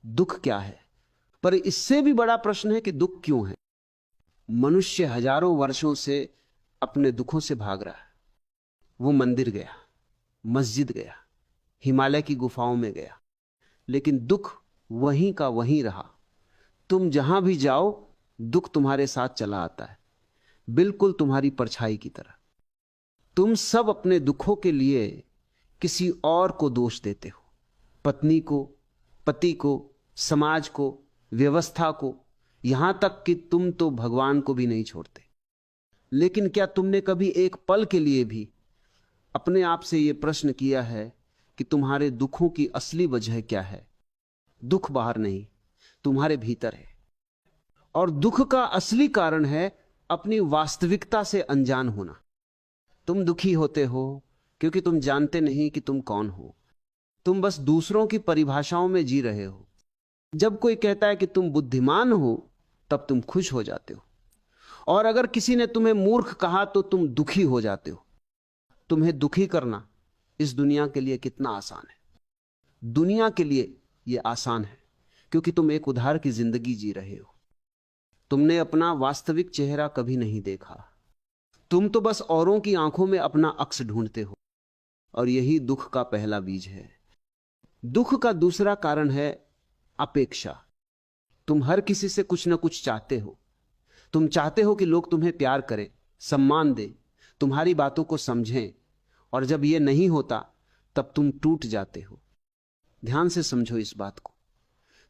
दुख क्या है। पर इससे भी बड़ा प्रश्न है कि दुख क्यों है। मनुष्य हजारों वर्षों से अपने दुखों से भाग रहा है। वो मंदिर गया, मस्जिद गया, हिमालय की गुफाओं में गया, लेकिन दुख वहीं का वहीं रहा। तुम जहां भी जाओ दुख तुम्हारे साथ चला आता है, बिल्कुल तुम्हारी परछाई की तरह। तुम सब अपने दुखों के लिए किसी और को दोष देते हो, पत्नी को, पति को, समाज को, व्यवस्था को, यहां तक कि तुम तो भगवान को भी नहीं छोड़ते। लेकिन क्या तुमने कभी एक पल के लिए भी अपने आप से यह प्रश्न किया है कि तुम्हारे दुखों की असली वजह क्या है? दुख बाहर नहीं, तुम्हारे भीतर है। और दुख का असली कारण है अपनी वास्तविकता से अनजान होना। तुम दुखी होते हो क्योंकि तुम जानते नहीं कि तुम कौन हो। तुम बस दूसरों की परिभाषाओं में जी रहे हो। जब कोई कहता है कि तुम बुद्धिमान हो, तब तुम खुश हो जाते हो, और अगर किसी ने तुम्हें मूर्ख कहा तो तुम दुखी हो जाते हो। तुम्हें दुखी करना इस दुनिया के लिए कितना आसान है। दुनिया के लिए यह आसान है क्योंकि तुम एक उधार की जिंदगी जी रहे हो। तुमने अपना वास्तविक चेहरा कभी नहीं देखा। तुम तो बस औरों की आंखों में अपना अक्स ढूंढते हो, और यही दुख का पहला बीज है। दुख का दूसरा कारण है अपेक्षा। तुम हर किसी से कुछ ना कुछ चाहते हो। तुम चाहते हो कि लोग तुम्हें प्यार करें, सम्मान दें, तुम्हारी बातों को समझें, और जब यह नहीं होता तब तुम टूट जाते हो। ध्यान से समझो इस बात को।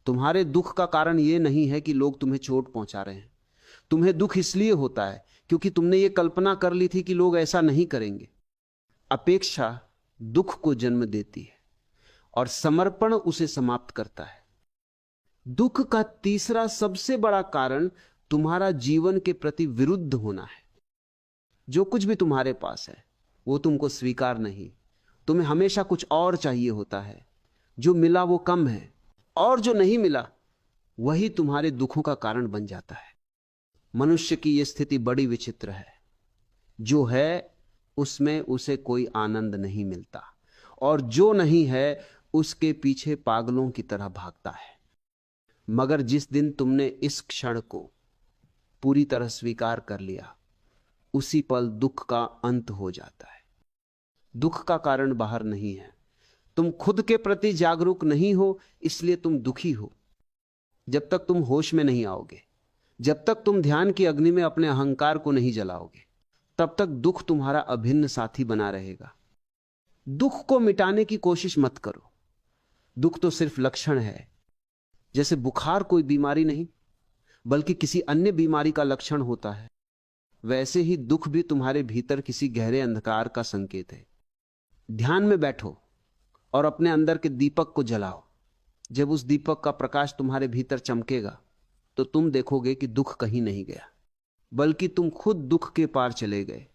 तुम्हारे दुख का कारण यह नहीं है कि लोग तुम्हें चोट पहुंचा रहे हैं। तुम्हें दुख इसलिए होता है क्योंकि तुमने यह कल्पना कर ली थी कि लोग ऐसा नहीं करेंगे। अपेक्षा दुख को जन्म देती है और समर्पण उसे समाप्त करता है। दुख का तीसरा सबसे बड़ा कारण तुम्हारा जीवन के प्रति विरुद्ध होना है। जो कुछ भी तुम्हारे पास है वो तुमको स्वीकार नहीं। तुम्हें हमेशा कुछ और चाहिए होता है। जो मिला वो कम है, और जो नहीं मिला वही तुम्हारे दुखों का कारण बन जाता है। मनुष्य की यह स्थिति बड़ी विचित्र है। जो है उसमें उसे कोई आनंद नहीं मिलता, और जो नहीं है उसके पीछे पागलों की तरह भागता है। मगर जिस दिन तुमने इस क्षण को पूरी तरह स्वीकार कर लिया, उसी पल दुख का अंत हो जाता है। दुख का कारण बाहर नहीं है। तुम खुद के प्रति जागरूक नहीं हो, इसलिए तुम दुखी हो। जब तक तुम होश में नहीं आओगे, जब तक तुम ध्यान की अग्नि में अपने अहंकार को नहीं जलाओगे, तब तक दुख तुम्हारा अभिन्न साथी बना रहेगा। दुख को मिटाने की कोशिश मत करो। दुख तो सिर्फ लक्षण है। जैसे बुखार कोई बीमारी नहीं बल्कि किसी अन्य बीमारी का लक्षण होता है, वैसे ही दुख भी तुम्हारे भीतर किसी गहरे अंधकार का संकेत है। ध्यान में बैठो और अपने अंदर के दीपक को जलाओ। जब उस दीपक का प्रकाश तुम्हारे भीतर चमकेगा तो तुम देखोगे कि दुख कहीं नहीं गया, बल्कि तुम खुद दुख के पार चले गए।